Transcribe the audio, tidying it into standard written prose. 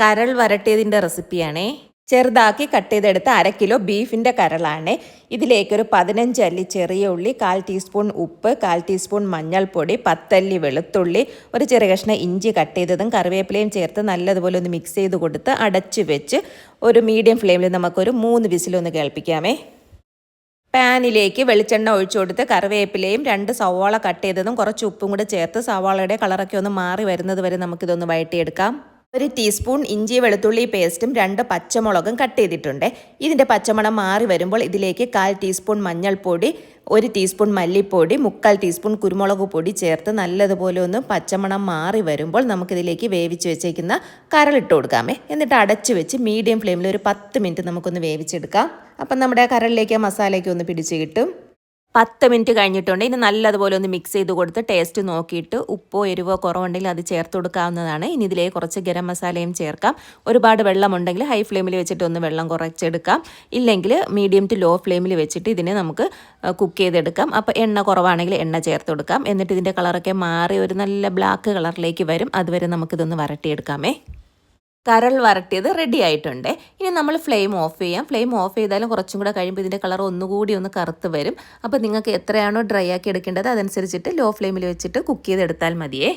കരൾ വരട്ടിയതിൻ്റെ റെസിപ്പിയാണേ. ചെറുതാക്കി കട്ട് ചെയ്തെടുത്ത 1 കിലോ ബീഫിൻ്റെ കരളാണ്. ഇതിലേക്കൊരു 15 അല്ലി ചെറിയ ഉള്ളി, 1/4 ടീസ്പൂൺ ഉപ്പ്, 1/4 ടീസ്പൂൺ മഞ്ഞൾപ്പൊടി, 10 അല്ലി വെളുത്തുള്ളി, ഒരു ചെറിയ കഷ്ണം ഇഞ്ചി കട്ട് ചെയ്തതും കറിവേപ്പിലയും ചേർത്ത് നല്ലതുപോലെ ഒന്ന് മിക്സ് ചെയ്ത് കൊടുത്ത് അടച്ച് വെച്ച് ഒരു മീഡിയം ഫ്ലെയിമിൽ നമുക്കൊരു 3 വിസിലൊന്ന് കേൾപ്പിക്കാമേ. പാനിലേക്ക് വെളിച്ചെണ്ണ ഒഴിച്ചു കൊടുത്ത് കറിവേപ്പിലയും 2 സവാള കട്ട് ചെയ്തതും കുറച്ച് ഉപ്പും കൂടെ ചേർത്ത് സവാളയുടെ കളറൊക്കെ ഒന്ന് മാറി വരുന്നത് വരെ നമുക്കിതൊന്ന് വഴറ്റിയെടുക്കാം. 1 ടീസ്പൂൺ ഇഞ്ചി വെളുത്തുള്ളി പേസ്റ്റും 2 പച്ചമുളകും കട്ട് ചെയ്തിട്ടുണ്ട്. ഇതിൻ്റെ പച്ചമണം മാറി വരുമ്പോൾ ഇതിലേക്ക് 1/4 ടീസ്പൂൺ മഞ്ഞൾപ്പൊടി, 1 ടീസ്പൂൺ മല്ലിപ്പൊടി, 3/4 ടീസ്പൂൺ കുരുമുളക് പൊടി ചേർത്ത് നല്ലതുപോലെ ഒന്ന് പച്ചമണം മാറി വരുമ്പോൾ നമുക്കിതിലേക്ക് വേവിച്ച് വെച്ചേക്കുന്ന കരളിട്ട് കൊടുക്കാമേ. എന്നിട്ട് അടച്ച് വെച്ച് മീഡിയം ഫ്ലെയിമിൽ ഒരു 10 മിനിറ്റ് നമുക്കൊന്ന് വേവിച്ചെടുക്കാം. അപ്പം നമ്മുടെ കരളിലേക്ക് മസാലയ്ക്ക് ഒന്ന് പിടിച്ച് കിട്ടും. 10 മിനിറ്റ് കഴിഞ്ഞിട്ടുണ്ട്. ഇനി നല്ലതുപോലെ ഒന്ന് മിക്സ് ചെയ്ത് കൊടുത്ത് ടേസ്റ്റ് നോക്കിയിട്ട് ഉപ്പോ എരിവോ കുറവുണ്ടെങ്കിൽ അത് ചേർത്ത് കൊടുക്കാവുന്നതാണ്. ഇനി ഇതിലേക്ക് കുറച്ച് ഗരം മസാലയും ചേർക്കാം. ഒരുപാട് വെള്ളമുണ്ടെങ്കിൽ ഹൈ ഫ്ലെയിമിൽ വെച്ചിട്ട് ഒന്ന് വെള്ളം കുറച്ചെടുക്കാം. ഇല്ലെങ്കിൽ മീഡിയം ടു ലോ ഫ്ലെയിമിൽ വെച്ചിട്ട് ഇതിനെ നമുക്ക് കുക്ക് ചെയ്തെടുക്കാം. അപ്പോൾ എണ്ണ കുറവാണെങ്കിൽ എണ്ണ ചേർത്ത് കൊടുക്കാം. എന്നിട്ട് ഇതിൻ്റെ കളറൊക്കെ മാറി ഒരു നല്ല ബ്ലാക്ക് കളറിലേക്ക് വരും. അതുവരെ നമുക്കിതൊന്ന് വരട്ടിയെടുക്കാമേ. കരൾ വരട്ടിയത് റെഡി ആയിട്ടുണ്ട്. ഇനി നമ്മൾ ഫ്ലെയിം ഓഫ് ചെയ്യാം. ഫ്ലെയിം ഓഫ് ചെയ്താലും കുറച്ചും കൂടെ കഴിയുമ്പോൾ ഇതിൻ്റെ കളർ ഒന്നുകൂടി ഒന്ന് കറുത്ത് വരും. അപ്പോൾ നിങ്ങൾക്ക് എത്രയാണോ ഡ്രൈ ആക്കി എടുക്കേണ്ടത് അതനുസരിച്ചിട്ട് ലോ ഫ്ലെയിമിൽ വെച്ചിട്ട് കുക്ക് ചെയ്തെടുത്താൽ മതിയേ.